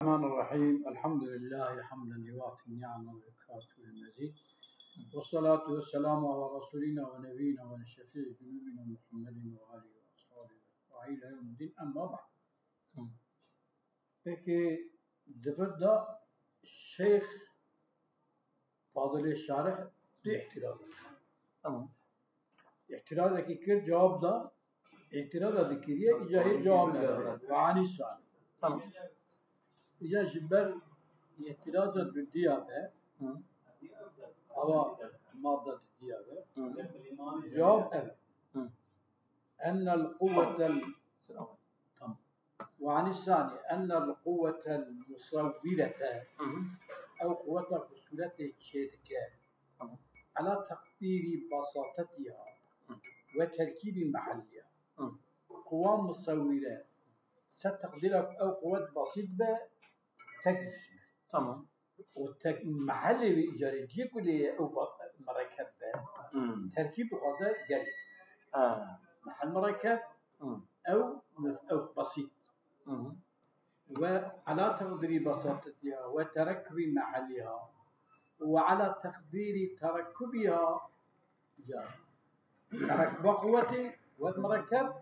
الرحمن الرحيم. الحمد لله حمدا يوافي النعم ويكافئ المزيد، والصلاة والسلام على رسولنا ونبينا ونشفيع ذنوبنا محمد وآله وأصحابه وإلى يوم الدين. أما بعد، peki difirda Şeyh Fadıl Şarih bir ihtiraz. Tamam. İhtiraz ki cevap da ihtiraz dikiriye icahir cevap verir. Ve anisan. Tamam. İcah jibber ihtiraz diyabe. Hava madde diyabe. Cevap evet. أن القوة وعن الثاني أن القوة المصورة أو قوة بصورة الشركة على تقدير بساطتها وتركيب محلها. قوة مصورة ستقدر أو قوة بسيطة تجلس. تمام. والمحل الإيجاري كله أو مركب تركيب هذا جلس. محل مركب أو بسيط. وعلى تقدير بساطتها وتركب محلها وعلى تقدير تركبها تركب قوته والمركب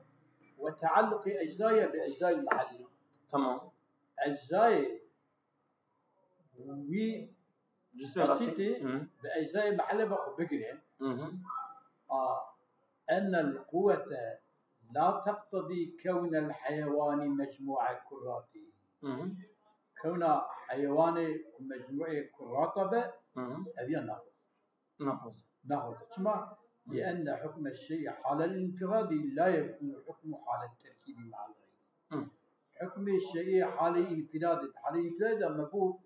وتعلق أجزائها بأجزاء المحل. تمام. أجزاء بسيطة بأجزاء المحل بقرين. أن القوة لا تقتضي كون الحيوان مجموعة كرات. كون حيوان مجموعة كرات هذه ناقص. لأن حكم الشيء حال الانفراد لا يكون حكم حال التركيب مع الغير. حكم الشيء حال الانفراد. حال الانفراد لما بقول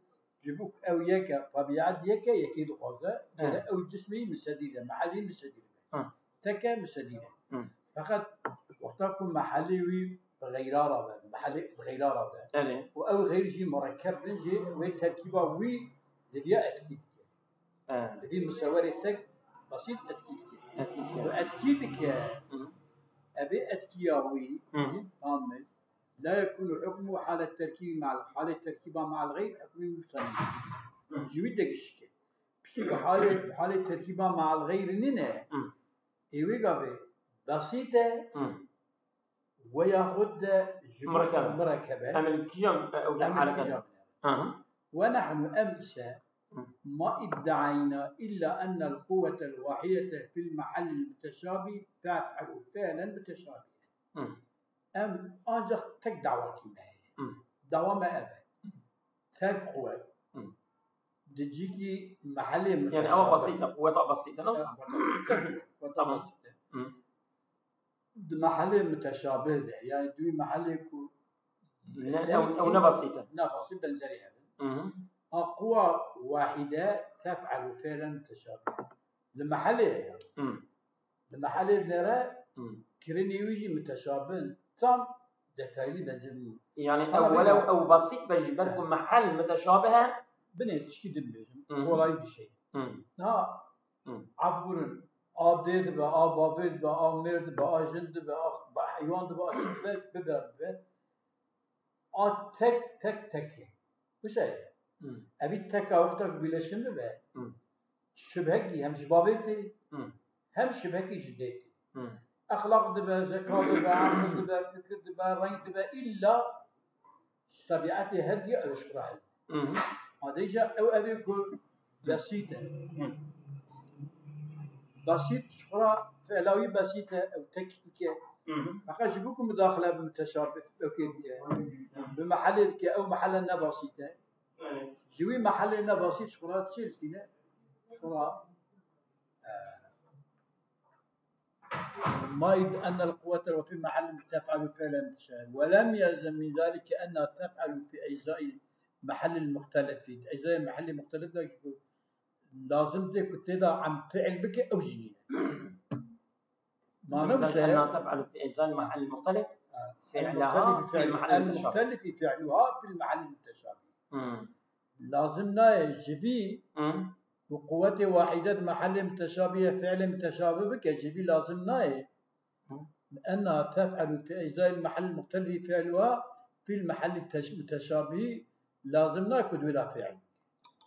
جبوك أو يكا طبيعة يكا يكيد غازة أو جسمي مسديدة محلي مسديدة تكا مسديدة. فقط وقتكم محلي بغيرارة محلي بغيرارة أو غير شيء مركب نجي وتركيبه وي لذي أتكيد لذي مساورتك بسيط أتكيد وأتكيدك أبي أتكياوي كامل لا يكون حكمه حال التركيب مع حال التركيبة مع الغير حكمه مسلم. جويدك الشكل بشي حال التركيبة مع الغير ننا إيوه بسيطة ويأخذ مركبة ونحن أمس ما ادعينا إلا أن القوة الواحدة في المحل المتشابه تفعل فعلا متشابها. أنجح تك دعوة كنا دوام أبد تك قوة تجيكي محل متشابه يعني أو بسيطة قوة بسيطة نوصل طبعا محل متشابه ده يعني دوي محل يكون أو نبسيطة بالزريعة. قوة واحدة تفعل فعلا متشابه المحل نرى كرني ويجي متشابه تام دتالي بنزل يعني أو بسيط بجيبلكم محل متشابهة بنيت شكيد بيجم ولا بشيء. عفوا آب ديد با آب وافد با آب مرد با آجند با حيوان با شفت ببرد تك بشيء أبي تك وقتك بلاشين به شبهكي هم شبابتي هم شبهكي جديتي أخلاق دبا ذكاء دبا عقل دبا فكر دبا رأي دبا إلا طبيعتي هدي أو شرح هذا جاء أو أبي يقول بسيط شخرا فعلاوي بسيطة أو تكتيكية. فقط جبوكم مداخلة بمتشابه أوكيدية بمحل أو محلنا بسيطة. جوي محلنا بسيط شخرا تشيلتنا شخرا ما أن القوة وفي محل تفعل فعلا متشابه ولم يلزم من ذلك أنها تفعل في أجزاء المحل المختلف. في أجزاء المحل المختلف لازم تكون عم فعل بك أو جنين. ما نمشي أنها تفعل في أجزاء المحل المختلف فعلها في المحل المختلف فعلها في المحل المتشابه. لازمنا جدي وقوة واحدة محل متشابه فعل متشابه بك جدي لازمنا أنها تفعل في أجزاء المحل المختلف فعلها في المحل المتشابه لازم ناكد ولا فعل.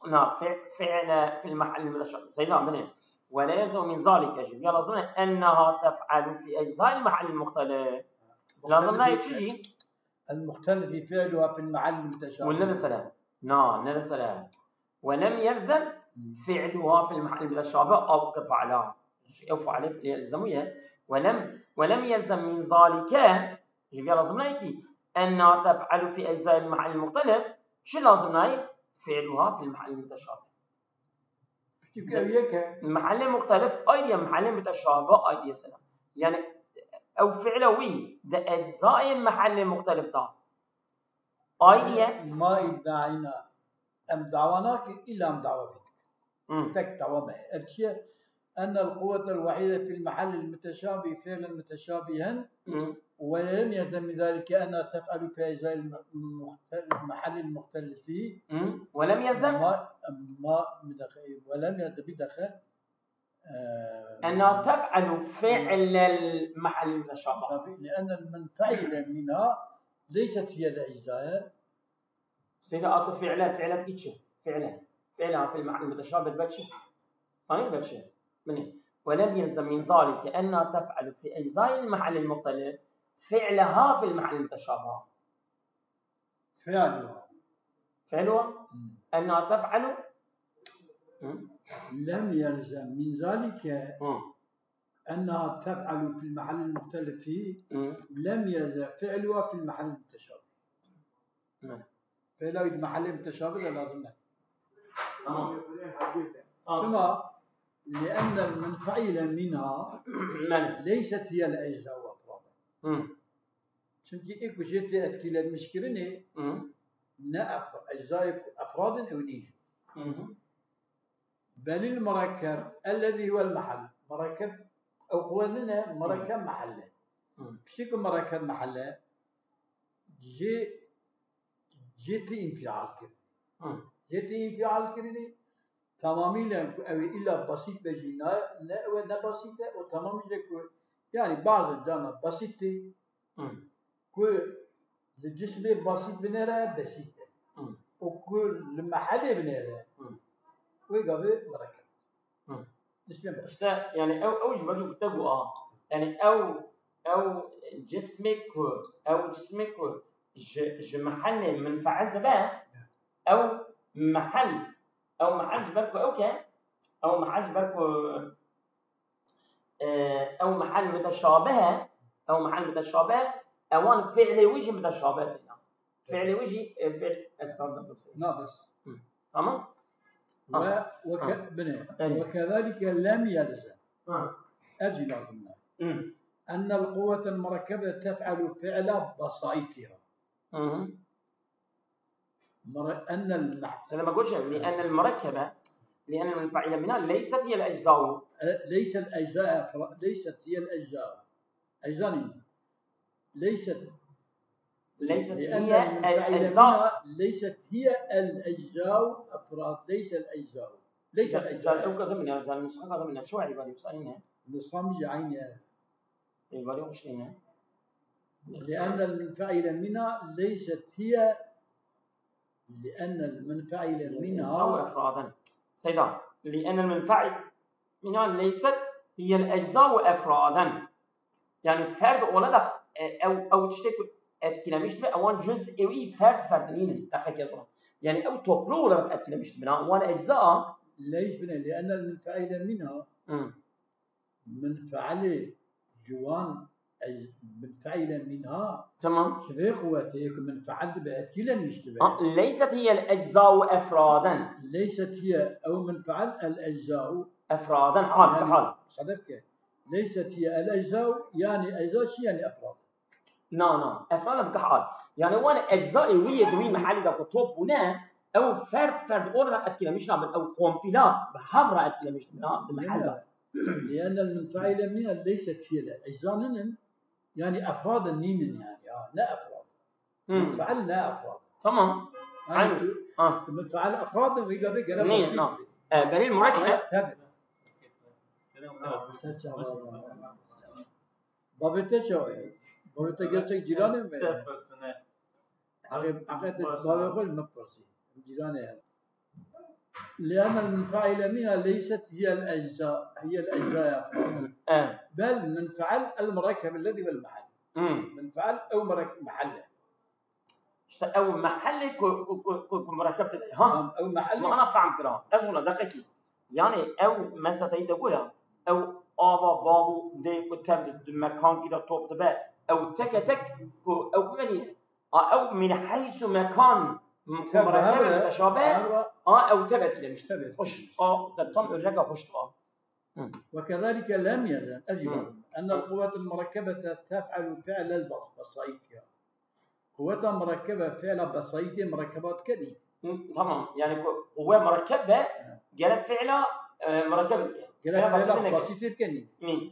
نعم فعل في المحل المتشابه. سيدنا بني ولا يلزم من ذلك يجب لازم أنها تفعل في أجزاء المحل المختلف. لازم لا يجي المختلف فعلها في المحل المتشابه. والنذر سلام. نعم نذر سلام. ولم يلزم فعلها في المحل المتشابه أو كفعلها أو فعل يلزمها. ولم يلزم من ذلك يجب لازم لا يجي أنها تفعل في أجزاء المحل المختلف. شو لازم لا فعلها في المحل المتشابه. المحل المختلف أيضا محل متشابه أيضا سلام. يعني أو فعلوي ده أجزاء المحل مختلف ده أيضا ما يدعينا أم دعوناك إلا أم دعوتك تك دعوة الشيء أن القوة الوحيدة في المحل المتشابه فعلا متشابها ولم يلزم من ذلك أنها تفعل في أجزاء المحل المختلف فيه ولم يلزم ولم يلزم بدخل أنها تفعل فعل المحل المتشابه لأن المنفعل منها ليست هي الأجزاء. سيدة أعطي فعلها كيتشي فعلها في المحل المتشابه بتشي صحيح بتشي مني. ولم يلزم من ذلك أنها تفعل في أجزاء المحل المختلف فعلها في المحل المتشابه. فعلها أنها تفعل لم يلزم من ذلك أنها تفعل في المحل المختلف فيه لم يلزم فعلها في المحل المتشابه. فعلها في المحل المتشابه لازم ثم لأن المنفعل منها ليست هي الأجزاء وأفرادها. شنتي إيكو جيتي أتكيل المشكلة نا أجزاء أفراد أو نيجي بل المركب الذي هو المحل مركب أو قولنا مركب محله بشكل مركب محله جيتي انفعال كده جيتي انفعال كده تمامي أو إلا بسيط بجينا نا بسيطة وتمامي يعني بعض الجانب بسيطة كل الجسم بسيط بنرى بسيطة وكل المحل بنرى ويقابل مركب يعني أو جبري بتجوا يعني أو جسمك محل منفعل ده أو محل جبرك أو محل جبرك أو محل متشابه أوان فعل وجه متشابه فعل وجه فعل أسكار ناقص تمام. وكذلك لم يلزم أجل لازمنا أن القوة المركبة تفعل فعل بسيطها أنا ما أقولش لأن المركبة لأن المنفعل منها ليست هي الأجزاء ليست هي الأجزاء أجزاء ليست هي الأجزاء ليست هي الأجزاء أفراد ليس الأجزاء أو كذا من يعني النسخة كذا من شو عبارة يسألينها النسخة مش عينها عبارة وشينها لأن المنفعل منها ليست هي لأن المنفعل منها أفرادا سيدان لأن المنفعل منها ليست هي الأجزاء أفرادا يعني فرد ولا أو تشتكي أتكلم مش تبقى أوان جزء فرد نين دقيقة يعني أو توبلو ولا أتكلم مش تبقى وان أجزاء ليش بنا لأن المنفعل منها منفعل جوان منفعل منها تمام شبه قوتك منفعل بأتكلم مش تبقى ليست هي الأجزاء أفرادا ليست هي أو منفعل الأجزاء أفرادا حال صدقك ليست هي الأجزاء يعني أجزاء شيء يعني أفراد نعم أفرادا بكحال يعني وانا أجزاء ويا محل ده كتب بنا أو فرد أورا أتكلم مش نعمل أو كومبيلا بحضر أتكلم مش محل لأن المنفعل منها ليست هي الأجزاء يعني أفراد النين يعني لا أفراد منفعل لا أفراد تمام منفعل أفراد ويقابل قلب بسيط بني المركب بابته شوي بابته gerçek cilanı mı? عقد بابا يقول مقصي جيرانها لأن المنفعل منها ليست هي الأجزاء بل منفعل المركب الذي بالمحل منفعل أو محله أو محل مركبة ها أو محل ما أنا فاهم كلام أقول دقيقة يعني أو مثلا تقولها أو آبا بابو ده كتبت مكان كده توب تبع أو تك أو كمانية أو من حيث مكان مركبة متشابه أو تبت كده مش خش ده طم الرجع خش وكذلك لم يلزم أجل أن القوات المركبة تفعل فعل البسيط قوة مركبة فعل بسيط مركبات كذي تمام يعني قوة مركبة جلب فعل مركبة جلب فعل بسيط كذي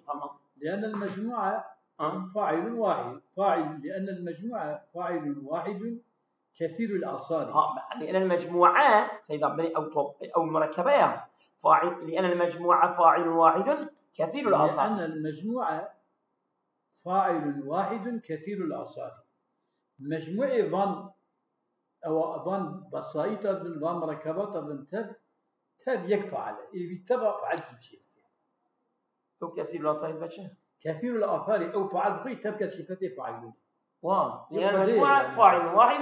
تمام لأن المجموعة فاعل واحد لأن المجموعة فاعل واحد كثير الآثار لأن المجموعة سيد عبدالي أو مركبة فاعل لأن المجموعة فاعل واحد كثير الآثار لأن المجموعة فاعل واحد كثير الآثار مجموعة فان بسيطة من فان مركبات من تب يكفى عليه يتبع فعل شيء أو كثير الآثار بتشة كثير الآثار أو فعل بقي تبقى صفته فاعلون لأن المجموعة فاعل واحد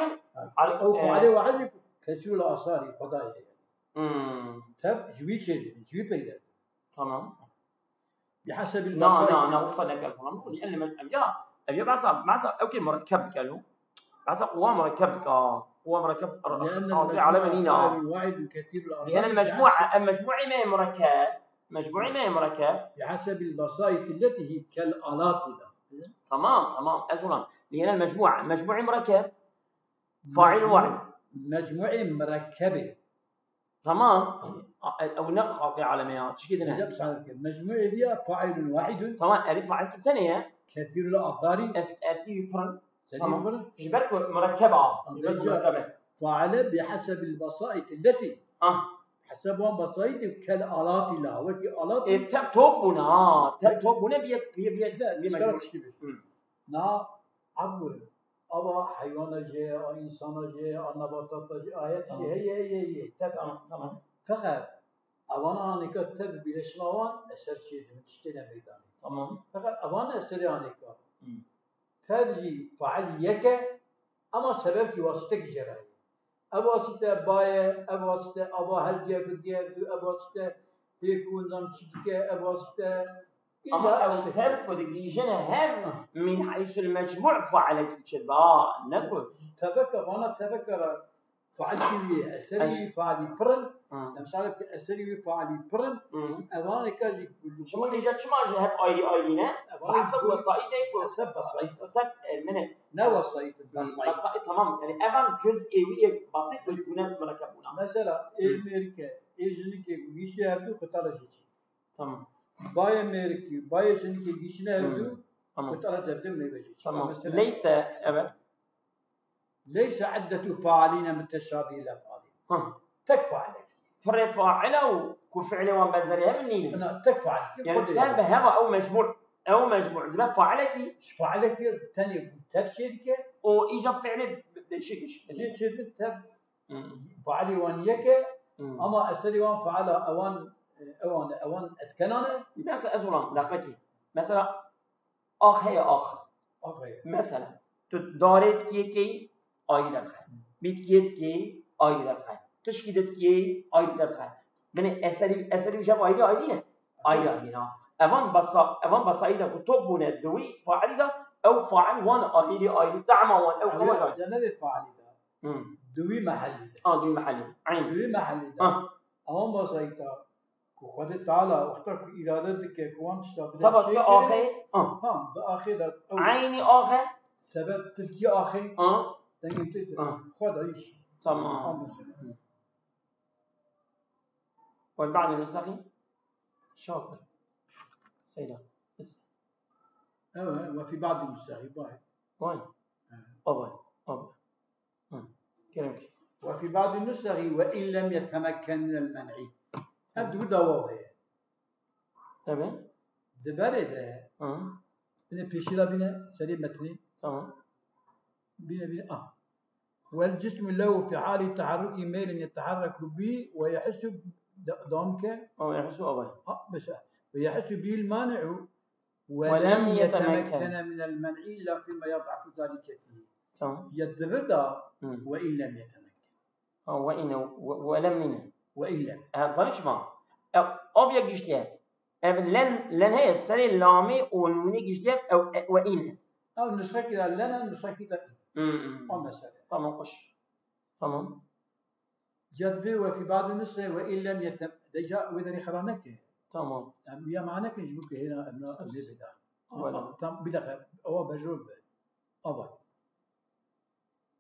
أو فعل واحد كثير الآثار فضائع تب جوي شيء جوي بيدا تمام بحسب البساطة نا وصلنا كلام لأن أبي بعصب أوكي مركبت كلام بعصب قوة مركبتك قوة مركب على منينا واحد كثير الآثار لأن المجموعة ما مركب بحسب البسائط التي هي كالآلات تمام أزولا لأن المجموعة مركب فاعل واحد مجموعة مركبة تمام أو نقطة علامات إيش كده نعم مجموعة فيها فاعل واحد تمام ألف فاعل ثانية كثير الآثار أتي فرن تمام جبت مركبة فاعل بحسب البسائط التي حسبهم بسيط كالآلات لها وكي آلات تبتوبنا نا عبر أبا حيوان جاء إنسان جاء نباتات جاء آيات هي تمام فقط أبانا نكتب بلشماوان أسر شيء من تشتنا ميدان تمام فقط أبانا أسر يعني ترجي فعل يك أما سبب في واسطة جراي أواسطة باية أواسطة أبا هل جاء أواسطة يكون نام تشيك أواسطة أما أو ترك ودقيجنا هم من حيث المجموع فعلك شباب نقول تذكر أنا تذكر فعلي أسري فعلي برن مثلا أسري فعلي برن أنا كذي شو اللي جت شو ما جهب أيدينا حسب وسائطه حسب بسيط من نوسائط بسيط تمام يعني أبان جزئي بسيط يكون مركبنا مثلا أمريكا إيجنيك يجيش يهدو خطر شيء تمام باي أمريكي باي إيجنيك يجيش يهدو خطر جدا ما يجي تمام ليس أبد ليس عدة فاعلين متشابه الأفعال تكفى عليك فرق فاعله كفعل ومزرها منين أنا تكفى عليك يعني تنبه هذا أو مجموع ده فاعلك تاني تفسيرك وإيجا فعل بشكش شيء تب فعلي وانيك أما أسري وان فعل أوان أتكنانه بس أزولان دقيقة مثلا أخ هي أخ مثلا تدارت كي آيد دفعه بيتكيت كي آيد دفعه تشكيدت كي آيد دفعه من أسري وجاب آيدينه آيدينه أمان بسايده كتبونه دوي فاعل ده أو فاعل وان آيد دعم وان أو كما جاء جنبه فاعل ده دوي محلي دوي محلي عين دوي محلي ده أمان بسايده كخد تعالى وقتك إرادتك كوان شاب تبت كآخر بآخر عيني آخر سبب تلكي آخر تنجمت خد عيش تمام والبعد المستقيم شاكر سيدا بس وفي بعض المستقيم وين أبا كلامك وفي بعض النسخ وإن لم يتمكن من المنع أبدو دواء تمام دبره ده إن بيشيلا بينا سري متني تمام بينا والجسم له في حال تحرك ميل يتحرك به ويحس ضمك أو يحس أبوه بس ويحس به المانع ولم يتمكن من المنع إلا فيما يضعف ذلك فيه. تمام. يتغدى وإن لم يتمكن. وإن لم. ظريش ما. أو يجيشتها. لن هي السنة اللامي ونوني جيشتها أو وإن. أو نسخة كذا لنا نسخة كذا. مثلا. تمام قش. تمام. جذبه وفي بعض النسخ وإن لم يتم دجاء وذري خرانك. تمام. يا معنى كنجبك هنا أبناء البدع. تم بدقة أو بجرب أول.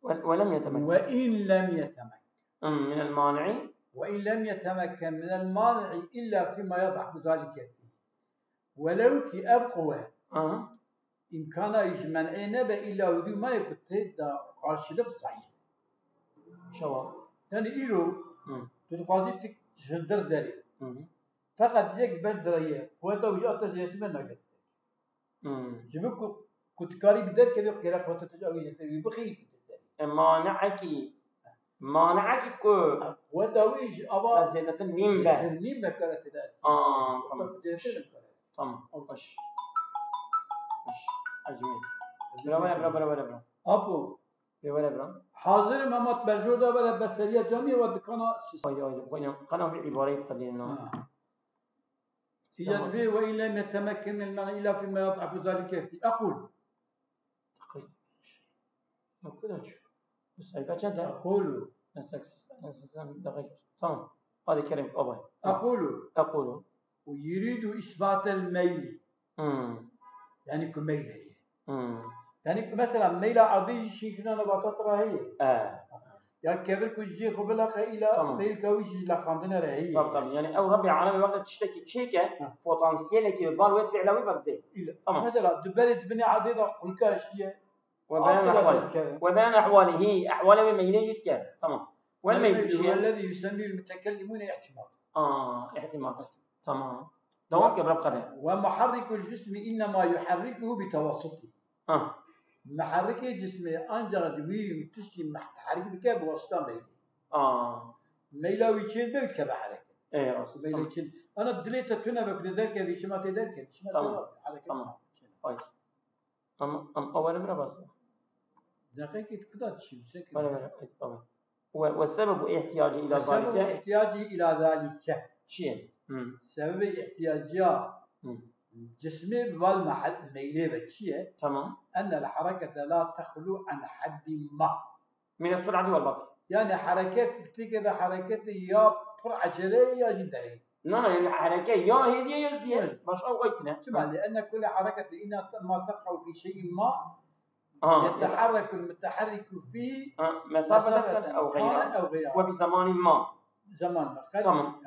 ولم يتمكن. وإن لم يتمكن. من المانع. وإن لم يتمكن من المانع إلا فيما يضعف ذلك فيه. ولو كأبقوه. إمكانه يجمع نبأ إلا ودي ما يكون تدا قاشلق صحيح. شو؟ يعني إيرو تدخازي تجندر داري. فقط يك بردريه قوته وجاءت يتمنى قد. جبك كنت كاري بدر كذا كذا قوته تجاوي بخير. مانعك كو. وتويج أبا. زينة النيمبة. النيمبة كانت ذلك. تمام. وش. أجمل. برا. أبو. برا. حاضر ما متبجوده ولا بسرية جميع ودكنا. قناة بعبارة قديرنا. يدري وإن لم يتمكن من المعنى إلا فيما يضعف ذلك فيه. أقول. أقول. تمام. هذا كلام أبوي. أقول. ويريد إثبات الميل. يعني كميل هي. يعني مثلا ميل عرضي شيء كنا نباتات رهية. يعني كبر كوجي قبل إلى ميل كويجي لقاندنا رهية. طبعا يعني أو ربي عالمي وقت تشتكي شيكة بوتنسيال كي بال ويد فعلوي بدي. مثلا دبلت عديدة كل كاشية. وبيان أحواله أحواله ميل جد تمام. والميل هو الذي يسميه المتكلمون احتمال. احتمال. تمام. دوام كبر قدر. ومحرك الجسم إنما يحركه بتوسطه. محرك الجسم أنجرد ويم تشي محرك بك بواسطة ميل. ميلا ويشيل بيت كبر حركة. ميلا ويشيل. أنا دليت تنا بكرة ذاك بيش ما تذاك. تمام. أول مرة بس. دقيقة كذا شيء مسك. طبعا. والسبب احتياجي إلى ذلك. السبب احتياجي إلى ذلك. شيء. سبب احتياجي جسمي والمحل ميلي بتشيه. تمام. أن الحركة لا تخلو عن حد ما. من السرعة والبطء. يعني حركات بتيجي حركات يا برعجلة يا جدري. نعم الحركة يا هذه يا زين. مش أوقيتنا. تمام لأن كل حركة إنها ما تقع في شيء ما. يتحرك المتحرك فيه مسافة أو غيرها وبزمان ما. زمان ما. تمام.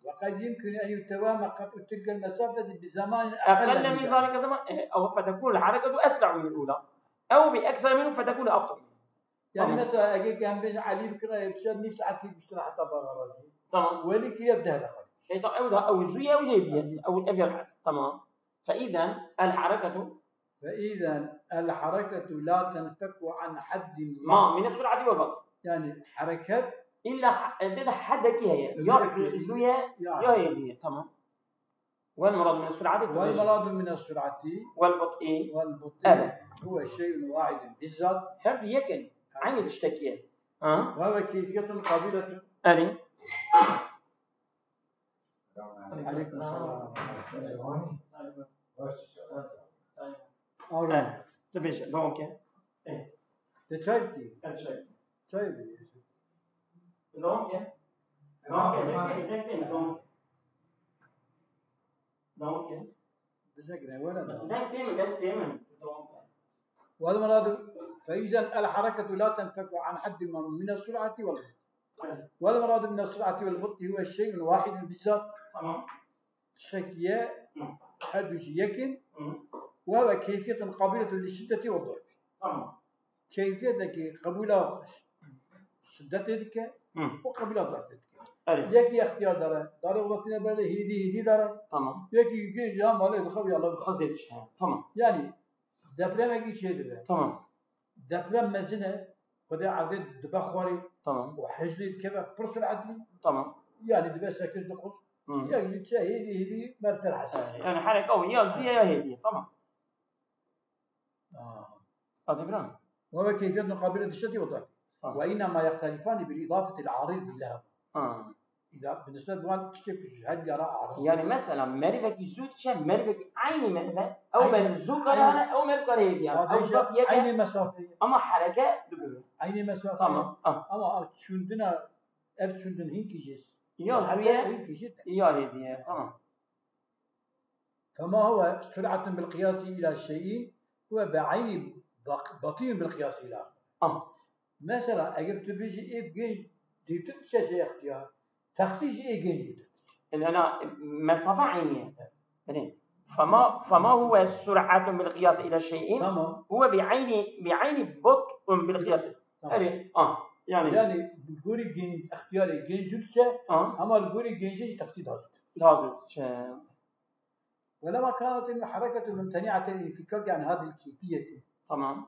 وقد يمكن أن يتوهم قد تلك المسافة بزمان أقل من ذلك زمان أو فتكون الحركة أسرع من الأولى أو بأكثر منه فتكون أبطأ. يعني مثلا أجيك كان بين علي بكرة يبشرني ساعتي بيشتري حتى بغرضي. تمام. ولك يبدأ هذا. أو الزوية أو جيدية أو الأبيض حتى. تمام. فإذا الحركة لا تنفك عن حد ما من السرعة والبطء. يعني حركات إلا أنت حدك هي يا زوية يا هي. تمام. والمراد من السرعة والبطء هو شيء واحد بالذات. هل يكن عين تشتكي. وهو كيفية قابلة. أني. عليكم السلام. أولا. تبيش دونك. تشايبي. تشايبي. دونك. بشكل ولا دونك. والمراد فإذا الحركة لا تنفك عن حد من السرعة والبطء. والمراد من السرعة والبطء هو الشيء واحد بالذات. شكية حدث يكن وهو كيفية قابلة للشدة والضعف. كيفية قبول شدتك وقبول ضعفك. يكي اختيار داره وقتنا بله هدي داره. يكي يجي جام عليه دخل يلا خذيتش. تمام. يعني دبلة ما يجي شيء ده. تمام. دبلة مزنة خذي عدد دبخوري تمام وحجلي كذا فرصة عدلي تمام يعني دبس ساكت دقص يعني شيء هذه مرتل حساس يعني حركة قوية زوية يا هدية طبعا أدبران وهو كيفية مقابلة الشد والضعف وإنما يختلفان بالإضافة العارض لها إذا بالنسبة لوان تشتكي هل يرى عارض يعني مثلا مريبك زود شيء مريبك عيني مريبك أو مريب زود كرهنا أو مريب كرهيدي أو ذات يك عيني مسافة أما حركة دقيقة عيني مسافة تمام أما شندنا شندن هينكيجس يا زوية يا هدية تمام فما هو سرعة بالقياس إلى شيء هو بعين بطيء بالقياس إلى مثلا أجر تبيجي إيه جين ديت شيء اختيار تخصيص إيه جين إن أنا مسافة عينية فما هو سرعة بالقياس إلى شيء هو بعين بطء بالقياس يعني الجوري جين اختياري جين جلسة أما الجوري جين شيء تخصيص هذا ولما كانت الحركة ممتنعة الانفكاك عن هذه الكيفية تمام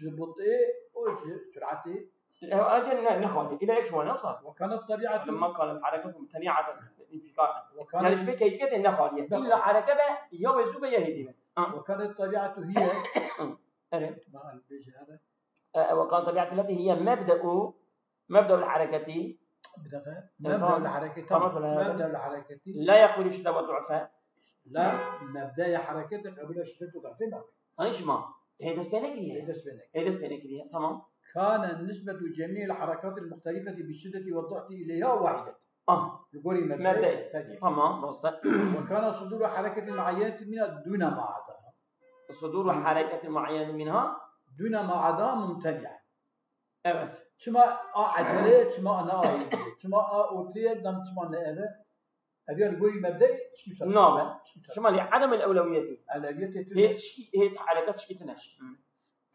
بطيء وسرعته أجل نخوض إلى ليش هو نوصل وكانت طبيعة لما كان الحركة ممتنعة الانفكاك يعني إيش كيفية النخوض إلا حركة يوزو بيهدي وكانت طبيعته هي وكان طبيعته التي هي مبدأ الحركة مبدأ الحركة لا يقبل الشدة والضعف لا مبدأ حركته قبل الشدة والضعف صحيح ما هيدس بينكرية تمام كان نسبة جميع الحركات المختلفة بالشدة والضعف إليها واحدة يقول مبدأ تمام وكان صدور حركة معينة منها دون ما عداها صدور حركة معينة منها دون ما عداها ممتنعة شما عجلة شما أنا أعيد شما أوتية دم شما نأبه أبي أقول مبدأ نعم شما لعدم الأولوية هي حركات شكيتناش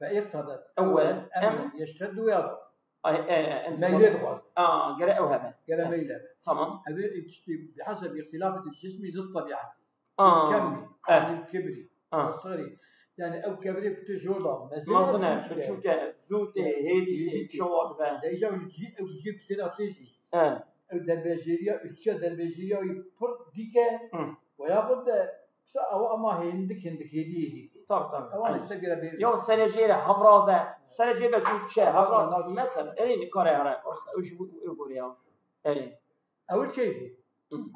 فاقتضت أولا يشتد ويضعف ميل يضغط قرأ وهذا قرأ ميل تمام بحسب اختلاف الجسم ذو الطبيعة الكمي الكبري الصغري يعني أو كبري بتجودا مثلا بتشوكه زوته هيدي شواط بقى إذا وجيب استراتيجي أو دلبجيريا الشيء دلبجيريا يفرد ديكه وياخذ أو أما هندك هدي طبعا يوم سنجيرة هفرازة سنجيرة كوتشة هفراز مثلا إلين كاريرة وش يقول يا إلين أول شيء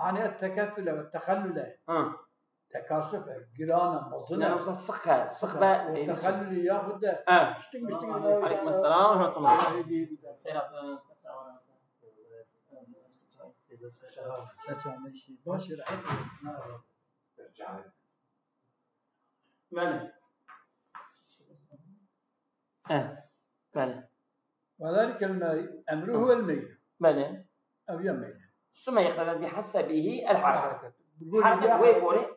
عن التكافل والتخلل تكاثف جيران مصنع نفس الصخبة والتخلل ياخذ مشتي عليكم السلام ورحمة الله بله وذلك أمره هو الميل بله أو يميل ثم يختلف بحسبه الحركة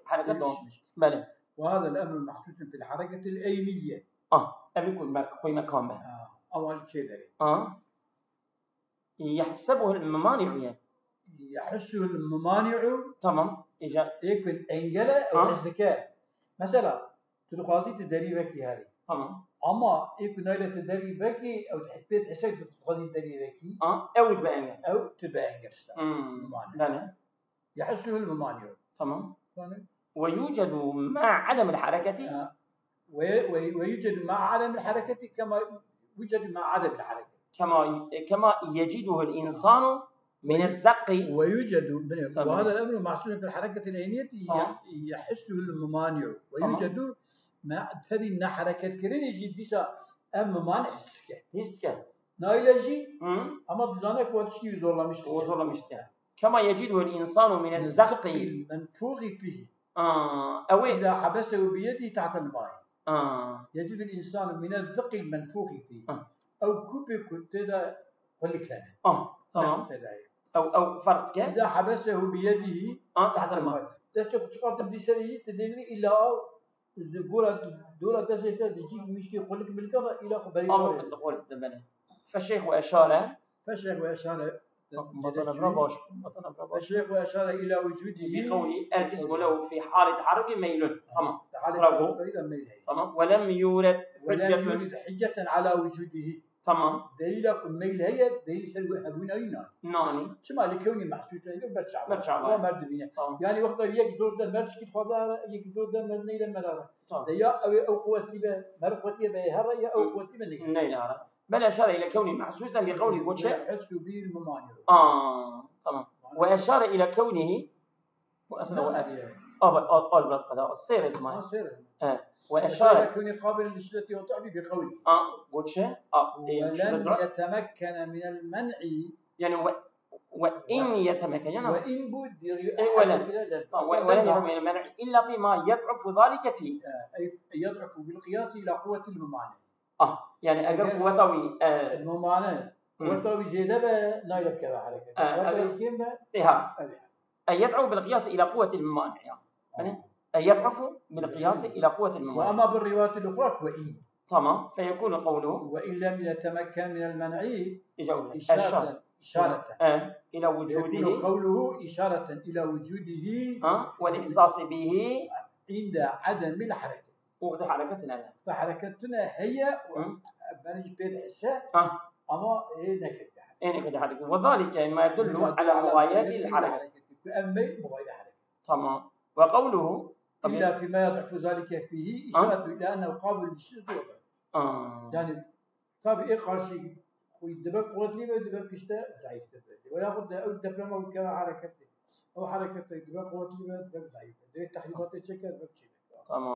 حركة دون بله وهذا الأمر محسوس في الحركة الأينية أبي يكون في مكان به أول شيء ذلك يحسبه الممانع يعني يحسه الممانع تمام يكون أنجلة أو الذكاء مثلا تدخلتي تدريبك هذه تمام أما يكون هذا تدريبك أو تحبي تحسك تدخلي تدريبك أو تبقى أنجل أو تبقى أنجل يحسه الممانع تمام ويوجد مع عدم الحركة ويوجد مع عدم الحركة كما يوجد مع عدم الحركة كما يجده الإنسان من الزق ويوجد وهذا الأمر محصول في الحركة العينية يحسه الممانع ويوجد مع هذه حركة كرين يجي ديسا ممانع حسك نايلجي أما بزانك واتشي زورلا مشتكى كما يجده الإنسان من الزق المنفوخ فيه أو إذا حبسه بيده تحت الماء يجد الإنسان من الزق المنفوخ فيه أو كوبي كنتدا ولكان تمام أو فرد كه إذا حبسه بيده تحت الماء تشقط بديسري تدري إلا دولة تسيت تجيك مش يقول لك بالكذا إلى خبري تقول تبني فالشيخ وأشار الشيخ وأشار إلى وجوده بقوله الجسم له في حال تحرك ميل تمام ولم يورد حجة على وجوده تمام. دليلك الميل هي دليل سلوى هبونا ينان ناني شما لكوني محسوس يعني برشعب برشعب ومرد بينا يعني وقت يك زور ده مرد كي خذا يك زور ده مرد نيل مرارة يا أو قوة لي مر قوة لي بهرة يا أو قوة لي نيل هذا بل أشار إلى كونه محسوسا بقوله قدش حس به الممانع تمام وأشار إلى كونه وأصله أول قضاء السير اسمه وأشار إلى كونه قابل للشدة وطعبي بقوله قدش ولن يتمكن من المنع يعني وإن يتمكن يعني وإن بود ولن يتمكن من المنع إلا فيما يضعف ذلك فيه أي يضعف بالقياس إلى قوة الممانع يعني أجر قوتوي الممانع قوتوي زيادة بنايل كذا حركة قوتوي كم أي يدعو بالقياس إلى قوة الممانع يعني أي يضعف بالقياس إلى قوة الممانع وأما بالروايات الأخرى وإن تمام فيكون قوله وإن لم يتمكن من المنع إشارة إلى وجوده قوله إشارة إلى وجوده والإحساس به عند عدم الحركة وقت حركتنا فحركتنا هي بنج بين حسة أما نكد حركة وذلك ما يدل على مغايرة الحركة فأمي مغايرة حركة تمام وقوله إلا فيما يضعف ذلك فيه إشارة إلى أنه قابل للشدة يعني طب إيه قارشي ويدبك قوتلي ويدبك كشته ضعيف تبدي وياخذ أو دبلومة وكذا حركة أو حركة يدبك قوتلي ويدبك ضعيف ده تحريبات الشكل بتشيل تمام.